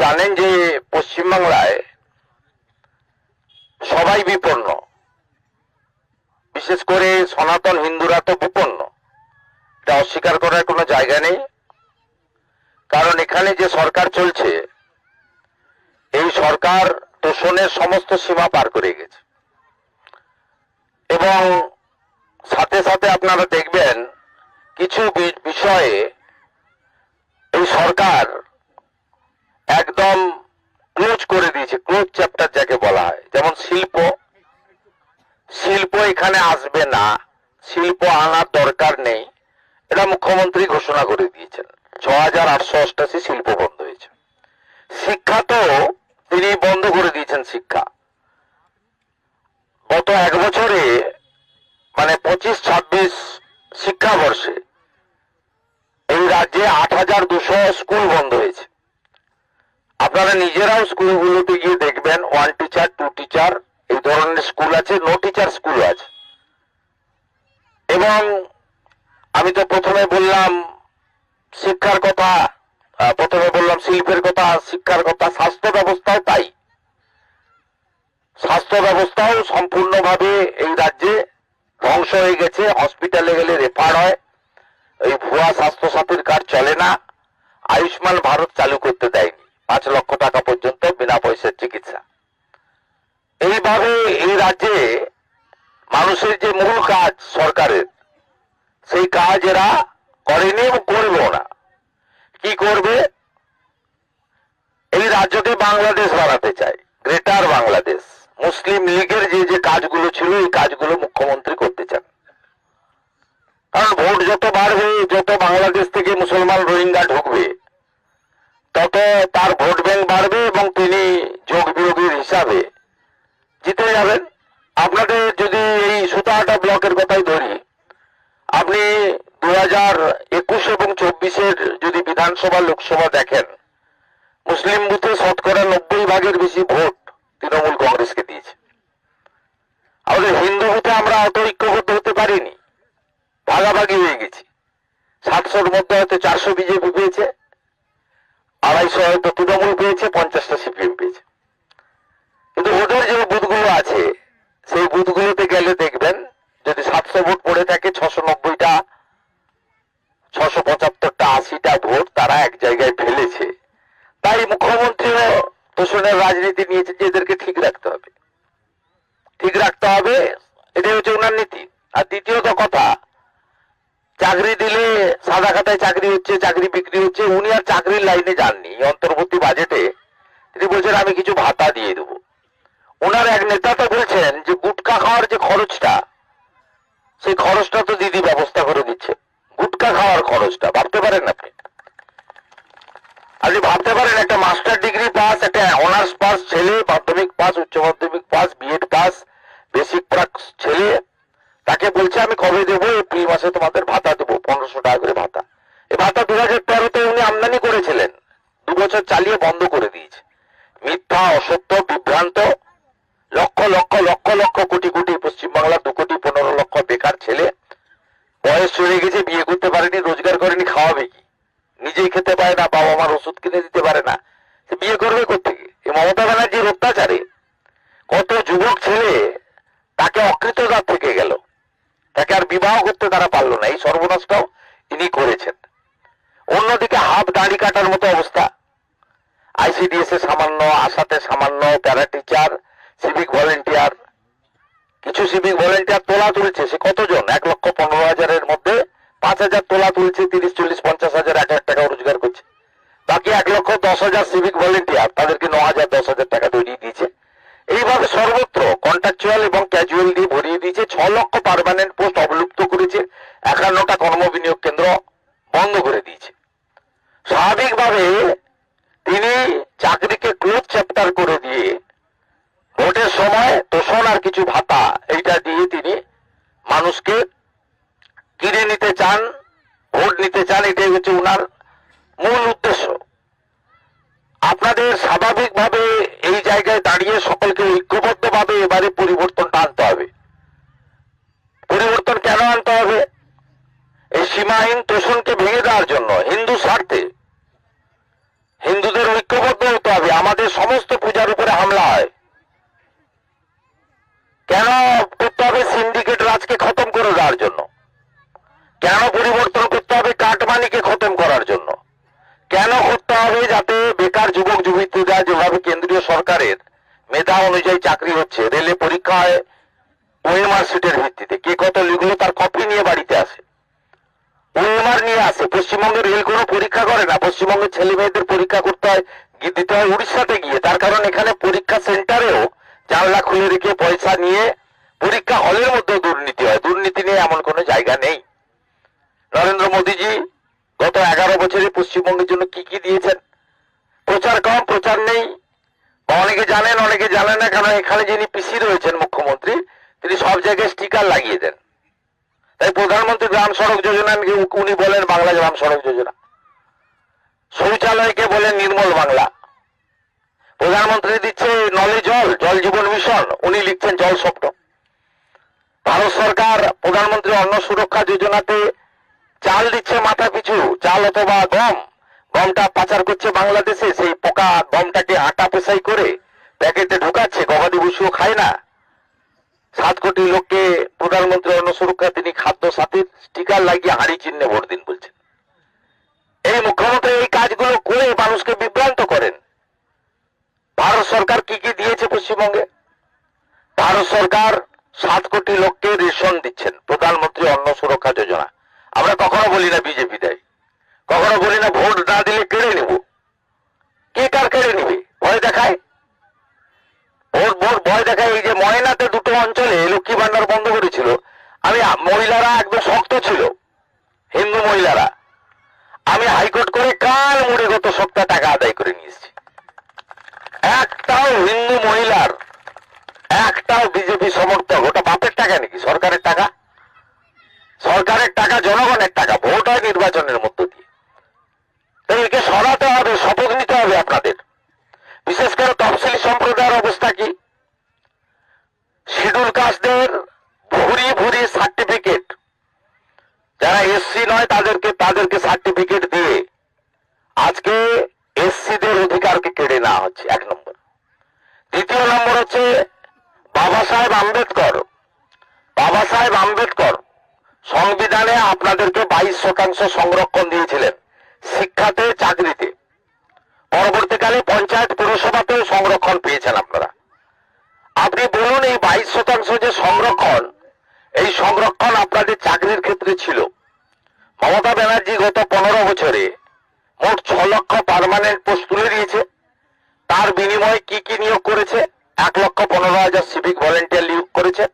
জানেন যে পশ্চিমবাংলায় সবাই বিপন্ন, বিশেষ করে সনাতন হিন্দুরা তো বিপন্ন, এটা অস্বীকার করার কোনো জায়গা নেই। কারণ এখানে যে সরকার চলছে, এই সরকার তোষণের সমস্ত সীমা পার করে গেছে। এবং সাথে সাথে আপনারা দেখবেন কিছু বিষয়ে এই সরকার একদম ক্লোজ করে দিয়েছে, ক্লোজ চ্যাপ্টার যাকে বলা হয়। যেমন শিল্প এখানে আসবে না, শিল্প আনার দরকার নেই, এটা মুখ্যমন্ত্রী ঘোষণা করে দিয়েছেন। ৬,৮৮৮ শিল্প বন্ধ হয়েছে। শিক্ষা তো তিনি বন্ধ করে দিয়েছেন। শিক্ষা গত এক বছরে মানে ২৫-২৬ শিক্ষাবর্ষে এই রাজ্যে ৮,২০০ স্কুল বন্ধ হয়েছে। আপনারা নিজেরাও স্কুলগুলোতে গিয়ে দেখবেন 1 টিচার 2 টিচার এই ধরনের স্কুল আছে, নো টিচার স্কুল আছে। এবং আমি তো প্রথমে বললাম শিক্ষার কথা, প্রথমে বললাম শিল্পের কথা, শিক্ষার কথা, স্বাস্থ্য ব্যবস্থাও তাই। স্বাস্থ্য ব্যবস্থাও সম্পূর্ণভাবে এই রাজ্যে ধ্বংস হয়ে গেছে। হসপিটালে গেলে রেফার হয়, এই ভুয়া স্বাস্থ্যসাথীর কার্ড চলে না, আয়ুষ্মান ভারত চালু করতে দেয়নি, ৫ লক্ষ টাকা পর্যন্ত বিনা পয়সার চিকিৎসা। এইভাবে এই রাজ্যে মানুষের যে মূল কাজ সরকারের, সেই কাজ এরা করেনি এবং করবেও না। কি করবে? এই রাজ্যকে বাংলাদেশ বানাতে চায়, গ্রেটার বাংলাদেশ। মুসলিম লীগের যে যে কাজগুলো ছিল, এই কাজগুলো মুখ্যমন্ত্রী করতে চান। কারণ ভোট যত বাড়বে, যত বাংলাদেশ থেকে মুসলমান রোহিঙ্গা ঢুকবে, তত তার ভোট ব্যাংক বাড়বে এবং তিনি যোগ বিয়োগীর হিসাবে জিতে যাবেন। আপনাদের যদি এই সুতাহাটা ব্লকের কথাই ধরি, আপনি ২০২১ এবং ২৪-এর যদি বিধানসভা লোকসভা দেখেন, মুসলিম বুথে শতকরা ৯০% বেশি ভোট তৃণমূল কংগ্রেসকে দিয়েছে। আমাদের হিন্দু বুথে আমরা অত ঐক্যবদ্ধ হতে পারিনি, ভাগাভাগি হয়ে গেছি। ৭০০-র মধ্যে হয়তো ৪০০ বিজেপি পেয়েছে, ২৫০ হয়তো তৃণমূল পেয়েছে, ৫০টা সিপিএম পেয়েছে। কিন্তু ওদের যে বুথগুলো আছে, সেই বুথগুলোতে গেলে দেখবেন যদি ৭০০ ভোট পড়ে থাকে, ৬৯০টা, ৬৭৫টা, ৮০টা ভোট তারা এক জায়গায় ফেলেছে। তাই মুখ্যমন্ত্রীও তোষণের রাজনীতি নিয়েছে যে এদেরকে ঠিক রাখতে হবে, ঠিক রাখতে হবে, এটাই হচ্ছে ওনার নীতি। আর দ্বিতীয়ত কথা, চাকরি দিলে সাদা খাতায় চাকরি হচ্ছে, চাকরি বিক্রি হচ্ছে। উনি আর চাকরির লাইনে যাননি। অন্তর্বর্তী বাজেটে তিনি বলছেন আমি কিছু ভাতা দিয়ে দেবো। ওনার এক নেতা তো বলছেন যে গুটকা খাওয়ার যে খরচটা, সেই খরচটা তো দিদি ব্যবস্থা করে দিচ্ছে। গুটকা খাওয়ার খরচটা ভাবতে পারেন আপনি? আপনি ভাবতে পারেন একটা মাস্টার ডিগ্রি পাস, একটা অনার্স পাস ছেলে, মাধ্যমিক পাস, উচ্চ মাধ্যমিক pass, BEd pass, basic pass ছেলে, তাকে বলছে আমি কবে দেবো? এপ্রিল মাসে তোমাদের ভাতা দেবো, ১৫০০ টাকা করে ভাতা। এই ভাতা ২০১৩-তে উনি আমদানি করেছিলেন, ২ বছর চালিয়ে বন্ধ করে দিয়েছে। মিথ্যা, অসত্য, বিভ্রান্ত। লক্ষ লক্ষ লক্ষ লক্ষ কোটি কোটি পশ্চিমবাংলার ২,১৫,০০,০০০ বেকার ছেলে, বয়স চলে গেছে, বিয়ে করতে পারেনি, রোজগার করেনি, খাওয়াবে কি? নিজেই খেতে পারে না, বাবা মার ওষুধ কিনে দিতে পারে না, সে বিয়ে করবে কোথেকে? এই মমতা ব্যানার্জির অত্যাচারে কত যুবক ছেলে তাকে অকৃতদার থেকে গেল, তাকে আর বিবাহ করতে তারা পারলো না। এই সর্বনাশটাও ইনি করেছেন। অন্যদিকে হাফ দাড়ি কাটার মতো অবস্থা। আইসিডিএস এ সামান্য, আশাতে সামান্য, প্যারা টিচার, সিভিক ভলেন্টিয়ার, কিছু সিভিক ভলেন্টিয়ার তোলা তুলছে। সে কতজন? ১,১৫,০০০-এর মধ্যে ৫,০০০ তোলা তুলছে, ৩০, ৪০, ৫০,০০০, ১,০০০ টাকা রোজগার করছে। বাকি ১,১০,০০০ সিভিক ভলেন্টিয়ার, তাদেরকে ৯,০০০, ১০,০০০ টাকা ধরিয়ে দিয়েছে। এইভাবে সর্বত্র কন্ট্রাকচুয়াল এবং ক্যাজুয়াল দিয়ে ভরিয়ে দিয়েছে। ৬ লক্ষ পার্মানেন্ট পোস্ট অবলুপ্ত করেছে, ৫১টা কর্মবিনিয়োগ কেন্দ্র বন্ধ করে দিয়েছে। স্বাভাবিকভাবে তিনি চাকরিকে ক্লোজ চ্যাপ্টার করে দিয়ে ভোটের সময় তোষণ আর কিছু ভাতা এইটা দিয়ে তিনি মানুষকে কিনে নিতে চান, ভোট নিতে চান। এটাই হচ্ছে ওনার মূল উদ্দেশ্য। আপনাদের স্বাভাবিকভাবে এই জায়গায় দাঁড়িয়ে সকলকে ঐক্যবদ্ধভাবে এবারে পরিবর্তনটা আনতে হবে। পরিবর্তন কেন আনতে হবে? এই সীমাহীন তোষণকে ভেঙে দেওয়ার জন্য, হিন্দু স্বার্থে। হিন্দুদের ঐক্যবদ্ধ হতে কেন পরিবর্তন করতে হবে? কাটমানিকে খতম করার জন্য। কেন করতে হবে? যাতে বেকার যুবক যুবতীরা যেভাবে কেন্দ্রীয় সরকারের মেধা অনুযায়ী চাকরি হচ্ছে, রেলে পরীক্ষা হয় ওএমআর সিটের ভিত্তিতে, কে কত লিখলো তার কপি নিয়ে বাড়িতে আসে, ওএমআর নিয়ে আসে। পশ্চিমবঙ্গের রেল কোনো পরীক্ষা করে না, পশ্চিমবঙ্গের ছেলে মেয়েদের পরীক্ষা করতে হয়, দিতে হয় উড়িষ্যাতে গিয়ে। তার কারণ এখানে পরীক্ষা সেন্টারেও জানলা খুলে রেখে পয়সা নিয়ে পরীক্ষা হলের মধ্যে দুর্নীতি হয়। দুর্নীতি নিয়ে এমন কোনো জায়গা নেই। নরেন্দ্র মোদীজি গত 11 বছরে পশ্চিমবঙ্গের জন্য কি কি দিয়েছেন? প্রচার কম, প্রচার নেই। অনেকে জানেন, অনেকে জানেন না, কারণ এখানে যিনি পিসি রয়েছেন মুখ্যমন্ত্রী, তিনি সব জায়গায় স্টিকার লাগিয়ে দেন। তাই প্রধানমন্ত্রী গ্রাম সড়ক যোজনা উনি বলেন বাংলা গ্রাম সড়ক যোজনা, শৌচালয়কে বলেন নির্মল বাংলা। প্রধানমন্ত্রী দিচ্ছে নলে জল, জল জীবন মিশন, উনি লিখছেন জল স্বপ্ন। ভারত সরকার প্রধানমন্ত্রী অন্ন সুরক্ষা যোজনাতে চাল দিচ্ছে মাথা পিছু, চাল অথবা গম, গমটা পাচার করছে বাংলাদেশে, সেই পোকা গমটাকে আটা পেশাই করে প্যাকেটে ঢুকাচ্ছে, গবাদি পশুও খায় না। 7 কোটি লোককে প্রধানমন্ত্রী অন্ন সুরক্ষা তিনি খাদ্য সাথীর স্টিকার লাগিয়ে হাঁড়ি চিহ্নে ভোট দিন বলছেন। এই মুখ্যমন্ত্রী এই কাজগুলো করে মানুষকে বিভ্রান্ত করেন। ভারত সরকার কি কি দিয়েছে পশ্চিমবঙ্গে? ভারত সরকার 7 কোটি লোককে রেশন দিচ্ছেন, প্রধানমন্ত্রী অন্ন সুরক্ষা যোজনা। আমরা কখনো বলি না বিজেপি দেয়, কখনো বলি না ভোট না দিলে কেড়ে নেব। কে কার কেড়ে নেবে? ভয় দেখায়, ভোট ভোট ভয় দেখায়। এই যে ময়নাতে 2টো অঞ্চলে লক্ষ্মী ভান্ডার বন্ধ করেছিল, আমি মহিলারা একদম শক্ত ছিল, হিন্দু মহিলারা, আমি হাইকোর্ট করে কাল মুড়ে গত সপ্তাহ টাকা আদায় করে নিয়েছি। একটাও হিন্দু মহিলার, একটাও বিজেপি সমর্থক, ওটা বাপের টাকা নাকি? সরকারের টাকা, সরকারের টাকা, জনগণের টাকা, ভোট হয় নির্বাচনের মধ্য দিয়ে। তাই একে সরাতে হবে, শপথ নিতে হবে আপনাদের। বিশেষ করে তফসিলি সম্প্রদায়ের অবস্থা কি? শিডিউল কাস্টদের ভুরি ভুরি সার্টিফিকেট, যারা এসসি নয় তাদেরকে সার্টিফিকেট দিয়ে আজকে এসসিদের অধিকারকে কেড়ে নেওয়া হচ্ছে, 1 নম্বর। দ্বিতীয় নম্বর হচ্ছে বাবা সাহেব আম্বেদকর সংবিধানে আপনাদেরকে 22% সংরক্ষণ দিয়েছিলেন শিক্ষাতে, চাকরিতে। পরবর্তীকালে পঞ্চায়েত পুরসভাতেও সংরক্ষণ পেয়েছেন আপনারা। আপনি বলুন এই 22% যে সংরক্ষণ, এই সংরক্ষণ আপনাদের চাকরির ক্ষেত্রে ছিল। মমতা ব্যানার্জি গত 15 বছরে মোট 6 লক্ষ পার্মানেন্ট পোস্ট তুলে দিয়েছে। তার বিনিময়ে কি কি নিয়োগ করেছে? 1,15,000 সিভিক ভলেন্টিয়ার নিয়োগ করেছে।